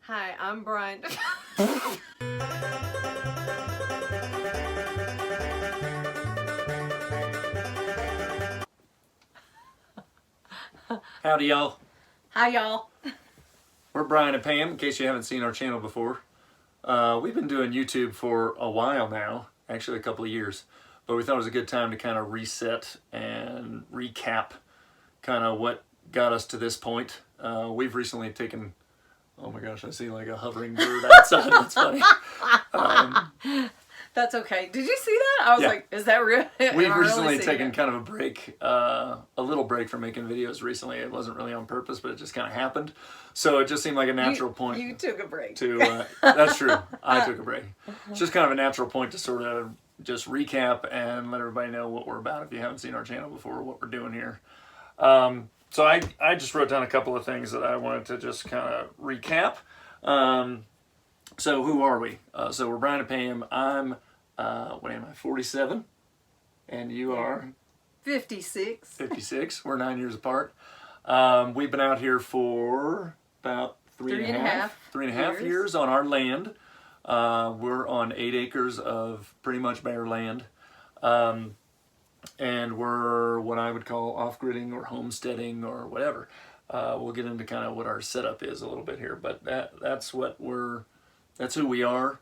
Hi, I'm Brian. Howdy, y'all. Hi, y'all. We're Brian and Pam, in case you haven't seen our channel before. We've been doing YouTube for a while now, actually a couple of years, but we thought it was a good time to kind of reset and recap kind of what got us to this point. We've recently taken, oh my gosh, I see like a hovering bird outside. That's funny. That's okay. Did you see that? I was like, is that real? We've recently taken kind of a break, a little break from making videos recently. It wasn't really on purpose, but it just kind of happened. So it just seemed like a natural point. You took a break. That's true. I took a break. It's just kind of a natural point to sort of just recap and let everybody know what we're about if you haven't seen our channel before, what we're doing here. So I just wrote down a couple of things that I wanted to just kind of recap. So who are we? So we're Brian and Pam. I'm, what am I, 47? And you are? 56. 56. We're 9 years apart. We've been out here for about three and a half years on our land. We're on 8 acres of pretty much bare land. And we're what I would call off-gridding or homesteading or whatever. We'll get into kind of what our setup is a little bit here, but that's who we are.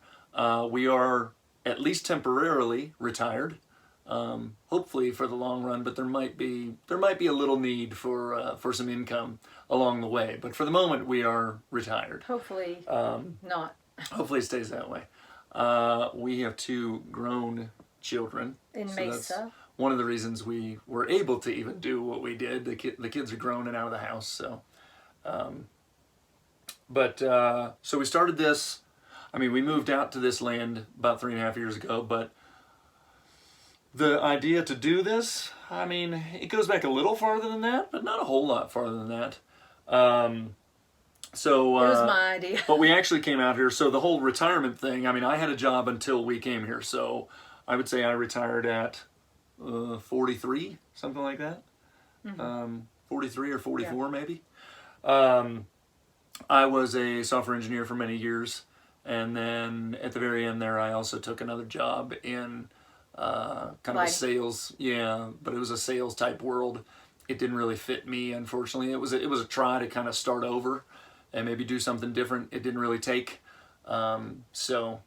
We are at least temporarily retired. Hopefully for the long run, but there might be a little need for some income along the way. But for the moment, we are retired. Hopefully not. Hopefully it stays that way. We have 2 grown children In so Mesa. That's one of the reasons we were able to even do what we did. The kids are grown and out of the house. So, so we started this. I mean, we moved out to this land about 3.5 years ago, but the idea to do this, I mean, it goes back a little farther than that, but not a whole lot farther than that. It was my idea. But we actually came out here, so the whole retirement thing, I mean, I had a job until we came here, so I would say I retired at 43, something like that. 43 or 44 maybe. I was a software engineer for many years. And then at the very end there, I also took another job in kind of a sales, but it was a sales type world. It didn't really fit me, unfortunately. It was a try to kind of start over and maybe do something different. It didn't really take. So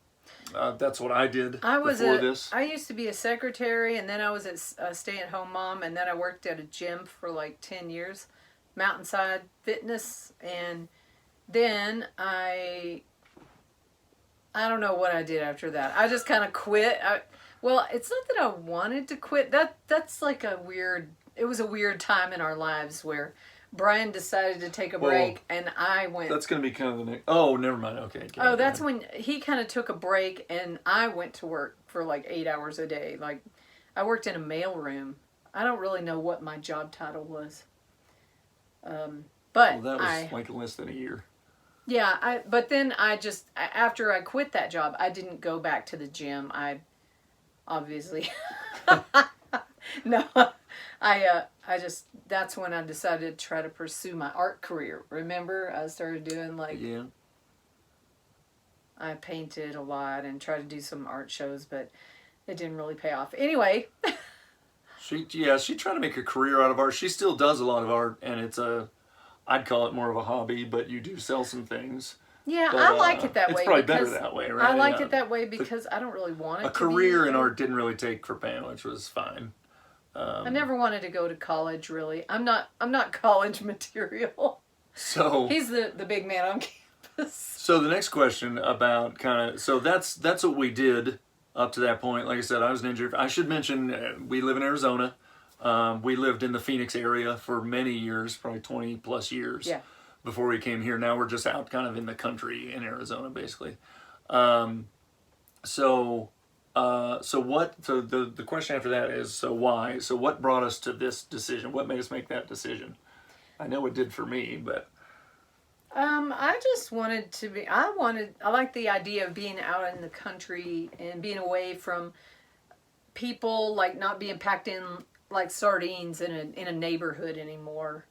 that's what I did before this. I used to be a secretary, and then I was a stay-at-home mom, and then I worked at a gym for like 10 years, Mountainside Fitness, and then I don't know what I did after that. I just kind of quit. Well, it's not that I wanted to quit. That's like it was a weird time in our lives where Brian decided to take a break and I went. That's going to be kind of the next. Oh, never mind. Okay. That's when he kind of took a break and I went to work for like 8 hours a day. Like I worked in a mail room. I don't really know what my job title was. But that was like less than a year. Yeah, but then after I quit that job, I didn't go back to the gym. I obviously, no, that's when I decided to try to pursue my art career. Remember, I started doing I painted a lot and tried to do some art shows, but it didn't really pay off. Anyway. She tried to make a career out of art. She still does a lot of art, and I'd call it more of a hobby, but you do sell some things. Yeah, I like it that way. It's probably better that way, right? I like it that way because I don't really want it to be. A career in art didn't really take for Pam, which was fine. I never wanted to go to college, really. I'm not college material. So he's the big man on campus. So the next question about that's what we did up to that point. Like I said, I was an engineer. I should mention we live in Arizona. We lived in the Phoenix area for many years, probably 20 plus years before we came here. Now we're just out kind of in the country in Arizona, basically. The question after that is, so why? So what brought us to this decision? What made us make that decision? I know it did for me, but. I just wanted to be, I like the idea of being out in the country and being away from people, like not being packed in like sardines in a neighborhood anymore.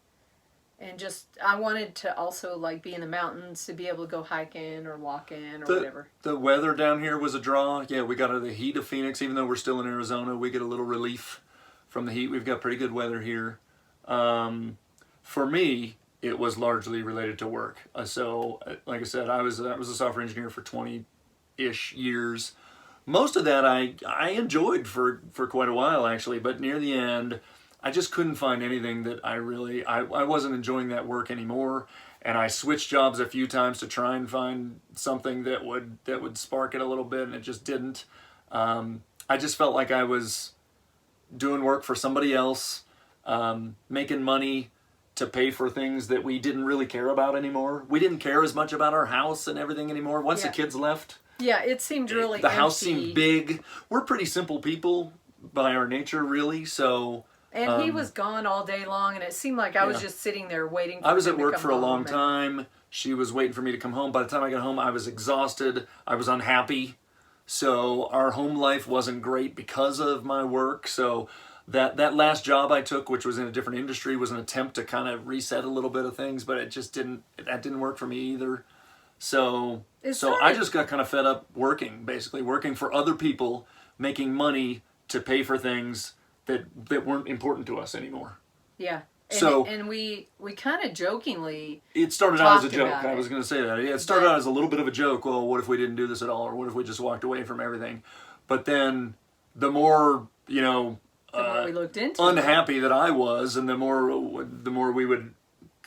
And just, I wanted to also like be in the mountains to be able to go hiking or walking or whatever. The weather down here was a draw. Yeah, we got out of the heat of Phoenix. Even though we're still in Arizona, we get a little relief from the heat. We've got pretty good weather here. For me, it was largely related to work. So, like I said, I was a software engineer for 20-ish years. Most of that I enjoyed for quite a while, actually. But near the end, I just couldn't find anything that I wasn't enjoying that work anymore, and I switched jobs a few times to try and find something that would spark it a little bit, and it just didn't. I just felt like I was doing work for somebody else, making money to pay for things that we didn't really care about anymore. We didn't care as much about our house and everything anymore. Once the kids left, it seemed really the empty. house seemed big. We're pretty simple people by our nature, really, so. And he was gone all day long, and it seemed like I was just sitting there waiting for him to come home. I was at work for a long time. She was waiting for me to come home. By the time I got home, I was exhausted. I was unhappy. So our home life wasn't great because of my work. So that last job I took, which was in a different industry, was an attempt to kind of reset a little bit of things, but it just didn't work for me either. So I just got kind of fed up basically working for other people, making money to pay for things that weren't important to us anymore. Yeah. And we kind of jokingly it started out as a joke. I was going to say that. Yeah, it started out as a little bit of a joke. Well, what if we didn't do this at all, or what if we just walked away from everything? But then the more the more we looked into unhappy that I was, and the more we would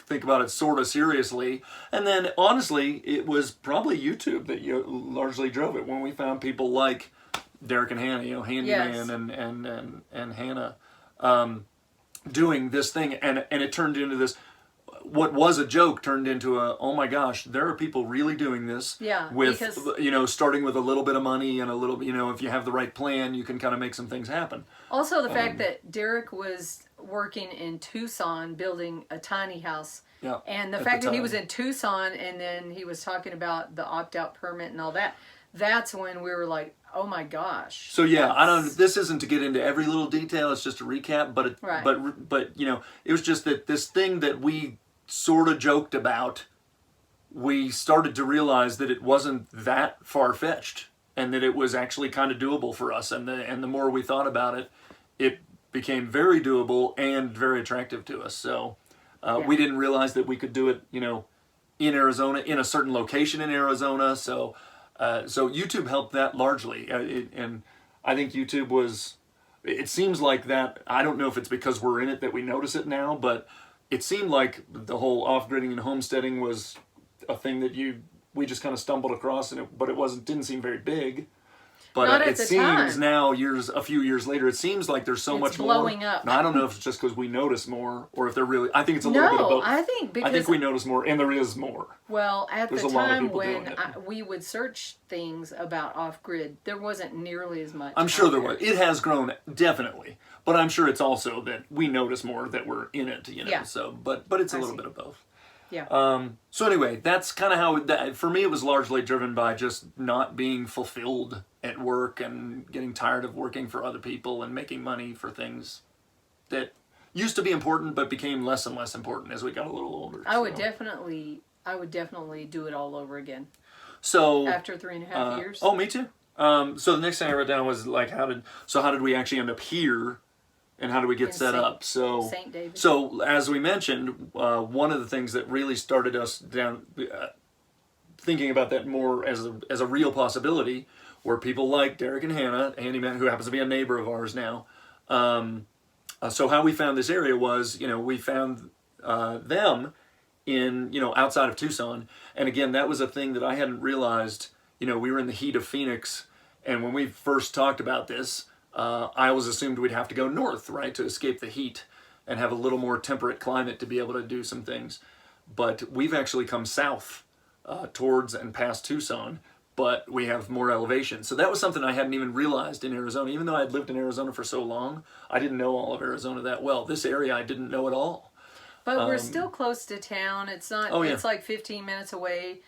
think about it sort of seriously. And then honestly, it was probably YouTube that largely drove it when we found people like Derek and Hannah, Handyman and Hannah, doing this thing, and it turned into this. What was a joke turned into oh my gosh, there are people really doing this. Yeah, with starting with a little bit of money and a little, if you have the right plan, you can kind of make some things happen. Also, the fact that Derek was working in Tucson building a tiny house. Yeah, and the fact that he was in Tucson and then he was talking about the opt-out permit and all that. That's when we were like, oh my gosh. So this isn't to get into every little detail, it's just a recap, but it was just that this thing that we sort of joked about, we started to realize that it wasn't that far-fetched and that it was actually kind of doable for us, and the more we thought about it, it became very doable and very attractive to us. So we didn't realize that we could do it, in Arizona, in a certain location in Arizona, so YouTube helped that largely, and I think YouTube was, it seems like that, I don't know if it's because we're in it that we notice it now, but it seemed like the whole off-gridding and homesteading was a thing that we just kind of stumbled across, but it didn't seem very big. But it seems now, a few years later, it seems like there's so much more. It's blowing up. Now, I don't know if it's just because we notice more, or if they're really. I think it's a little bit of both. I think we notice more, and there is more. Well, there's the time when we would search things about off-grid, there wasn't nearly as much. I'm sure there was. It has grown, definitely, but I'm sure it's also that we notice more that we're in it. Yeah. So, but it's a little bit of both. Yeah. So anyway, that's kind of how, for me, it was largely driven by just not being fulfilled at work and getting tired of working for other people and making money for things that used to be important but became less and less important as we got a little older. I would definitely do it all over again. So after 3.5 years. Oh, me too. So the next thing I wrote down was like, how did we actually end up here? And how do we get set up? So, St. David. So as we mentioned, one of the things that really started us down thinking about that more as a real possibility were people like Derek and Hannah, Handyman, who happens to be a neighbor of ours now. So how we found this area was, we found them in, outside of Tucson. And again, that was a thing that I hadn't realized. We were in the heat of Phoenix, and when we first talked about this, I always assumed we'd have to go north, right, to escape the heat and have a little more temperate climate to be able to do some things. But we've actually come south towards and past Tucson, but we have more elevation. So that was something I hadn't even realized in Arizona. Even though I'd lived in Arizona for so long, I didn't know all of Arizona that well. This area I didn't know at all. But we're still close to town. It's not. Oh, yeah. It's like 15 minutes away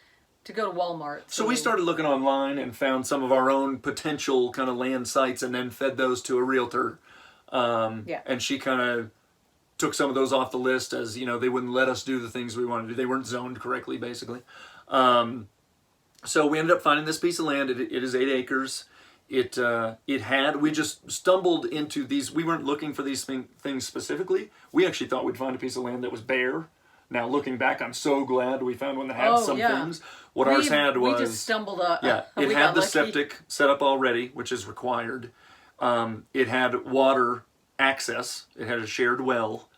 to go to Walmart. So we started looking online and found some of our own potential kind of land sites, and then fed those to a realtor. And she kind of took some of those off the list as, you know, they wouldn't let us do the things we wanted to do. They weren't zoned correctly, basically. So we ended up finding this piece of land. It is 8 acres. We just stumbled into these. We weren't looking for these things specifically. We actually thought we'd find a piece of land that was bare. Now, looking back, I'm so glad we found one that had some things. What ours had was... We just stumbled up. Yeah, it had the septic set up already, which is required. It had water access. It had a shared well.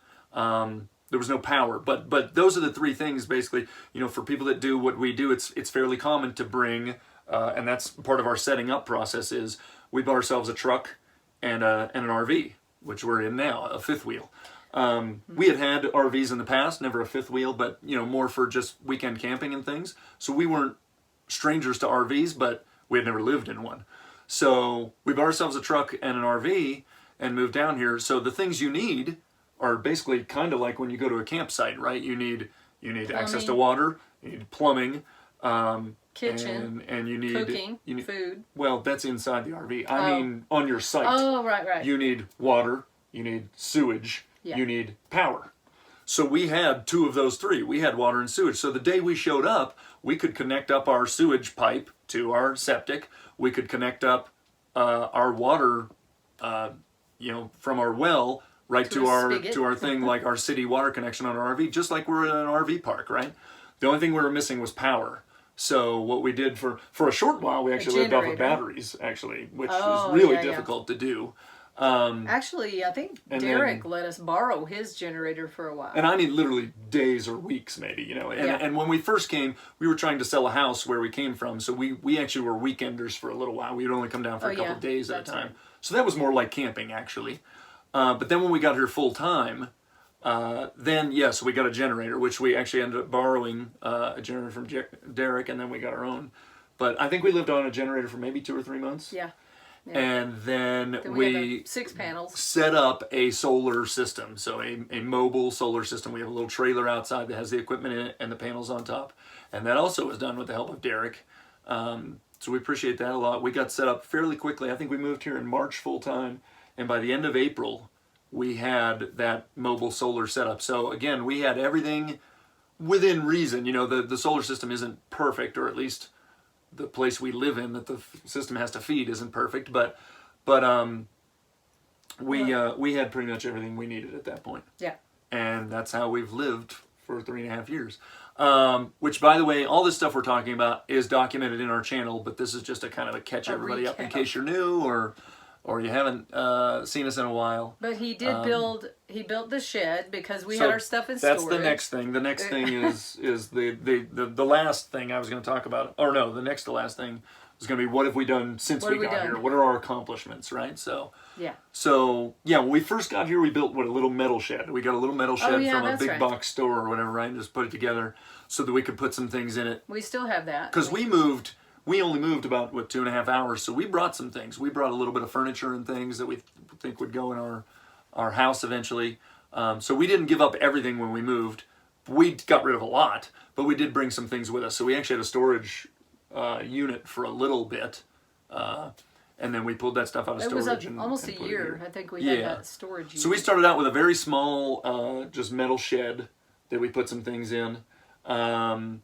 There was no power. But those are the 3 things, basically. You know, for people that do what we do, it's fairly common to bring, and that's part of our setting up process, is we bought ourselves a truck and an RV, which we're in now, a 5th wheel. We had RVs in the past, never a 5th wheel, but, you know, more for just weekend camping and things. So we weren't strangers to RVs, but we had never lived in one. So we bought ourselves a truck and an RV and moved down here. So the things you need are basically kind of like when you go to a campsite, right? You need access to water, you need plumbing, kitchen, and you need cooking, food. Well, that's inside the RV. I mean, on your site. Oh, right. You need water, you need sewage. Yeah. You need power. So we had 2 of those 3. We had water and sewage. So the day we showed up, we could connect up our sewage pipe to our septic. We could connect up our water, you know, from our well right to our thing, like our city water connection on our RV, just like we're in an RV park, right? The only thing we were missing was power. So what we did for a short while, we actually lived off of batteries, actually, which was really difficult to do. Actually, I think Derek let us borrow his generator for a while. And I need literally days or weeks, maybe, you know. And when we first came, we were trying to sell a house where we came from, so we actually were weekenders for a little while. We would only come down for a couple of days at a time. Right. So that was more like camping, actually. But then when we got here full time, then yes, we got a generator, which we actually ended up borrowing a generator from Derek, and then we got our own. But I think we lived on a generator for maybe 2 or 3 months. Yeah. Yeah. And then we 6 panels. Set up a solar system, so a mobile solar system. We have a little trailer outside that has the equipment in it and the panels on top. And that also was done with the help of Derek. So we appreciate that a lot. We got set up fairly quickly. I think we moved here in March full time, and by the end of April, we had that mobile solar setup. So again, we had everything within reason. You know, the solar system isn't perfect, or at least the place we live in that the system has to feed isn't perfect, but we had pretty much everything we needed at that point. Yeah. And that's how we've lived for 3.5 years. Which, by the way, all this stuff we're talking about is documented in our channel, but this is just a kind of a catch everybody up in case you're new or you haven't seen us in a while. But he did he built the shed because we had our stuff in storage. That's the next thing. The next thing is the last thing I was going to talk about. Or no, the next to last thing was going to be what have we done since we got here? What are our accomplishments, right? So when we first got here, we built a little metal shed. We got a little metal shed from a big box store or whatever, right? And just put it together so that we could put some things in it. We still have that. Because we only moved about 2.5 hours, so we brought some things. We brought a little bit of furniture and things that we think would go in our house eventually. So we didn't give up everything when we moved. We got rid of a lot, but we did bring some things with us. So we actually had a storage unit for a little bit, and then we pulled that stuff out of storage. It was almost a year. I think we had that storage unit. So we started out with a very small, just metal shed that we put some things in, and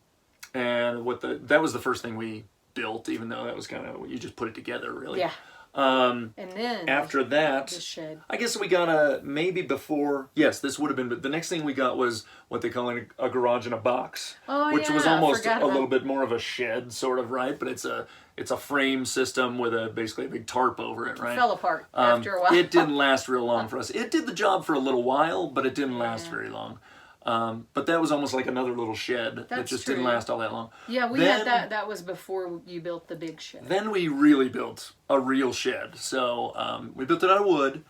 that was the first thing we built, even though that was kind of, you just put it together, really. Yeah. And then after that, the shed. I guess we got maybe before, yes, this would have been, but the next thing we got was what they call a garage in a box, which was almost a little bit more of a shed, sort of, right? But it's a frame system with basically a big tarp over it, right? It fell apart after a while. It didn't last real long for us. It did the job for a little while, but it didn't last very long. But that was almost like another little shed that just didn't last all that long. Yeah, we had that. That was before you built the big shed. Then we really built a real shed. So we built it out of wood,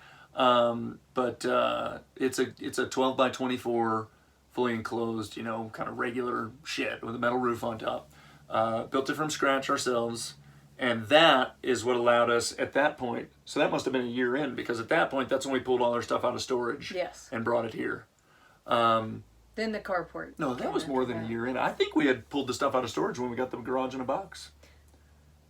but it's a 12 by 24, fully enclosed, kind of regular shed with a metal roof on top. Built it from scratch ourselves, and that is what allowed us at that point. So that must have been a year in, because at that point, that's when we pulled all our stuff out of storage. Yes. And brought it here. Then the carport. No, that was more than a year in. I think we had pulled the stuff out of storage when we got the garage in a box.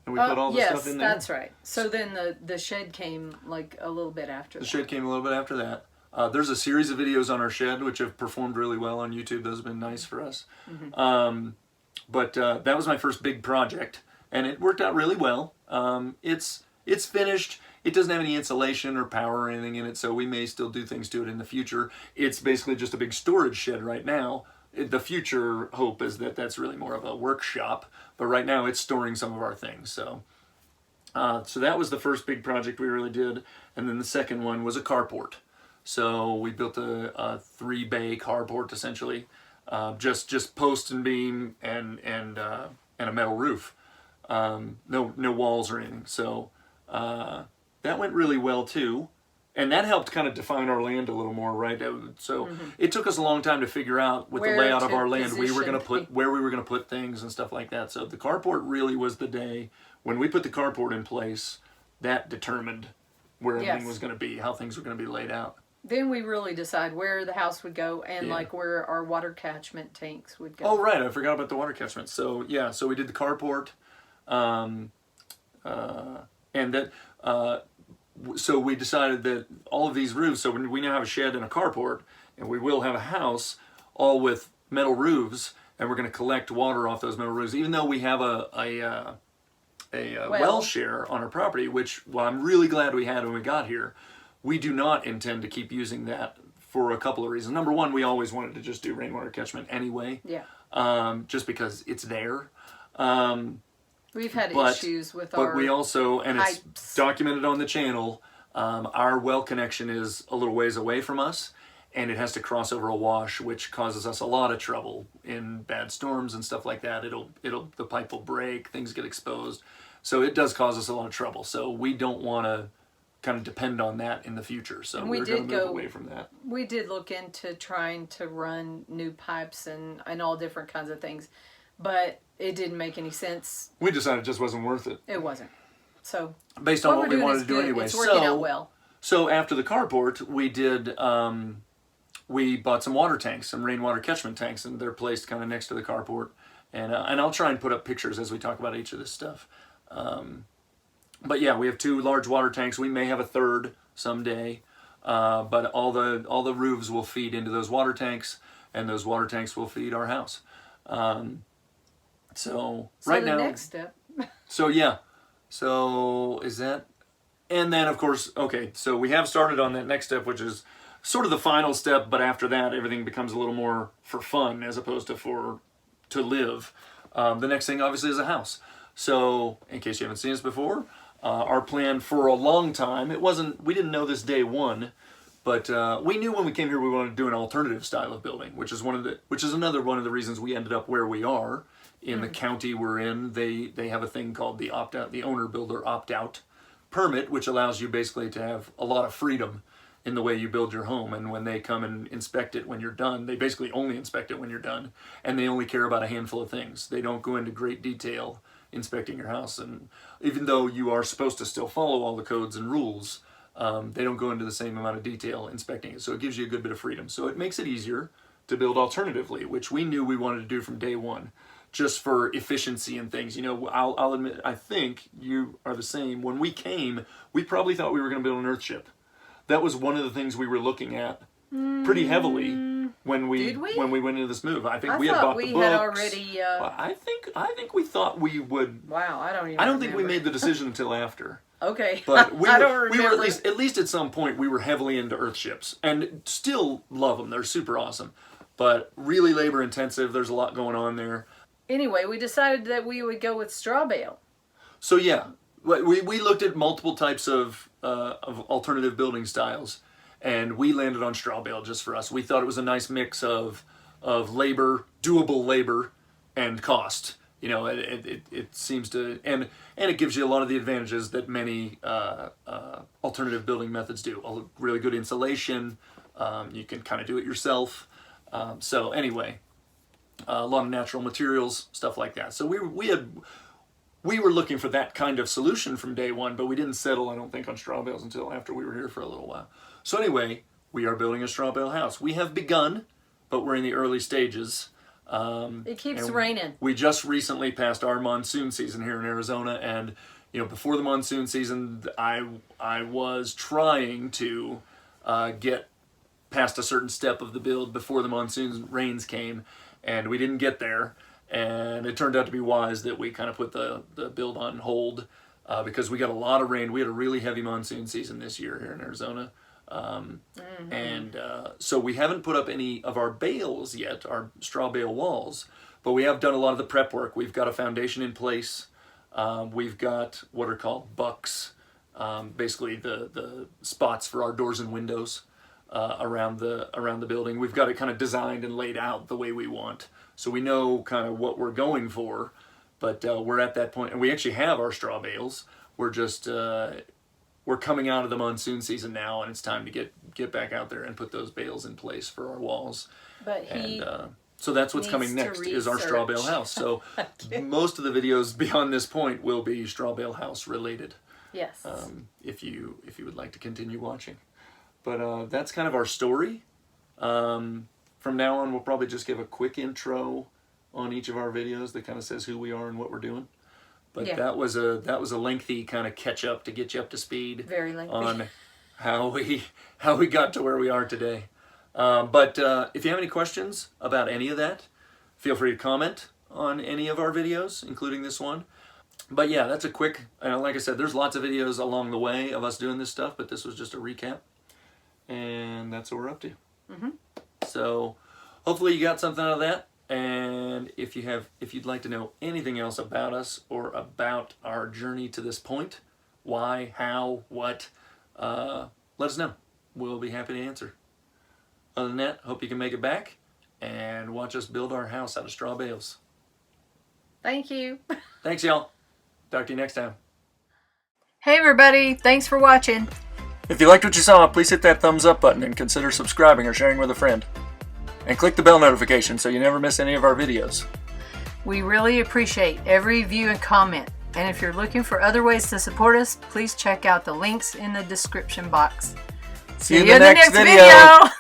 And we put all the stuff in there. Yes, that's right. So then the shed came like a little bit after that. The shed came a little bit after that. There's a series of videos on our shed which have performed really well on YouTube. Those have been nice for us. But that was my first big project, and it worked out really well. It's finished. It doesn't have any insulation or power or anything in it, so we may still do things to it in the future. It's basically just a big storage shed right now. The future hope is that that's really more of a workshop, but right now it's storing some of our things. So that was the first big project we really did, and then the second one was a carport. So we built a 3-bay carport essentially, just post and beam and a metal roof, no walls or anything. So that went really well too, and that helped kind of define our land a little more, right? So it took us a long time to figure out with the layout of our land where we were going to put things and stuff like that. So the carport really was the day when we put the carport in place that determined where everything was going to be, how things were going to be laid out. Then we really decide where the house would go and like where our water catchment tanks would go. Oh, right. I forgot about the water catchment. So, yeah, so we did the carport. And that, so we decided that all of these roofs, so we now have a shed and a carport, and we will have a house all with metal roofs, and we're going to collect water off those metal roofs, even though we have a well share on our property, which, well, I'm really glad we had when we got here. We do not intend to keep using that for a couple of reasons. Number one, we always wanted to just do rainwater catchment anyway. Yeah. Just because it's there. We've had issues with our But we also, and pipes. It's documented on the channel, our well connection is a little ways away from us, and it has to cross over a wash, which causes us a lot of trouble in bad storms and stuff like that. The pipe will break, things get exposed. So it does cause us a lot of trouble. So we don't want to kind of depend on that in the future. So we're going to move away from that. We did look into trying to run new pipes and all different kinds of things, but it didn't make any sense. We decided it just wasn't worth it. It wasn't. So based on what we wanted to do anyway. It's working out well. So after the carport, we did we bought some water tanks, some rainwater catchment tanks, and they're placed kind of next to the carport. And I'll try and put up pictures as we talk about each of this stuff. But yeah, we have 2 large water tanks. We may have a third someday, but all the roofs will feed into those water tanks, and those water tanks will feed our house. So right now, next step. So yeah, so is that, and then of course, okay, so we have started on that next step, which is sort of the final step. But after that, everything becomes a little more for fun as opposed to to live. The next thing obviously is a house. So in case you haven't seen us before, our plan for a long time, we didn't know this day one, but we knew when we came here we wanted to do an alternative style of building, which is another one of the reasons we ended up where we are in the county we're in. They have a thing called the opt-out, the owner builder opt-out permit, which allows you basically to have a lot of freedom in the way you build your home. And when they come and inspect it when you're done, they basically only inspect it when you're done, and they only care about a handful of things. They don't go into great detail inspecting your house, and even though you are supposed to still follow all the codes and rules, they don't go into the same amount of detail inspecting it. So it gives you a good bit of freedom. So it makes it easier to build alternatively, which we knew we wanted to do from day one, just for efficiency and things. You know, I'll admit, I think you are the same. When we came, we probably thought we were going to build an earthship. That was one of the things we were looking at pretty heavily when we went into this move. I think we had bought the books. Had already. Well, I think we thought we would. Wow, I don't remember. Think we made the decision until after. Okay, but I don't remember. We were at least at some point we were heavily into earthships, and still love them. They're super awesome, but really labor intensive. There's a lot going on there. Anyway, we decided that we would go with strawbale. So yeah, we looked at multiple types of alternative building styles, and we landed on strawbale just for us. We thought it was a nice mix of labor, doable labor, and cost. You know, it seems to, and it gives you a lot of the advantages that many alternative building methods do. A really good insulation. You can kind of do it yourself. So anyway, a lot of natural materials, stuff like that. So we were looking for that kind of solution from day one, but we didn't settle, I don't think, on straw bales until after we were here for a little while. So anyway, we are building a straw bale house. We have begun, but we're in the early stages. It keeps raining. We just recently passed our monsoon season here in Arizona, and before the monsoon season, I was trying to get past a certain step of the build before the monsoon rains came, and we didn't get there. And it turned out to be wise that we kind of put the build on hold because we got a lot of rain. We had a really heavy monsoon season this year here in Arizona. And so we haven't put up any of our bales yet, our straw bale walls, but we have done a lot of the prep work. We've got a foundation in place. We've got what are called bucks, basically the spots for our doors and windows around the building. We've got it kind of designed and laid out the way we want. So we know kind of what we're going for, but we're at that point, and we actually have our straw bales. We're just we're coming out of the monsoon season now, and it's time to get back out there and put those bales in place for our walls. But so that's what's coming next is our straw bale house. So most of the videos beyond this point will be straw bale house related. Yes. If you would like to continue watching, but that's kind of our story. From now on, we'll probably just give a quick intro on each of our videos that kind of says who we are and what we're doing. But that was a lengthy kind of catch up to get you up to speed. Very lengthy. On how we got to where we are today. But if you have any questions about any of that, feel free to comment on any of our videos, including this one. But yeah, that's a quick. Like I said, there's lots of videos along the way of us doing this stuff, but this was just a recap, and that's what we're up to. Mm-hmm. So hopefully you got something out of that. And if you'd like to know anything else about us or about our journey to this point, why, how, what, let us know. We'll be happy to answer. Other than that, hope you can make it back and watch us build our house out of straw bales. Thank you. Thanks, y'all. Talk to you next time. Hey, everybody. Thanks for watching. If you liked what you saw, please hit that thumbs up button and consider subscribing or sharing with a friend. And click the bell notification so you never miss any of our videos. We really appreciate every view and comment. And if you're looking for other ways to support us, please check out the links in the description box. See you in the next video.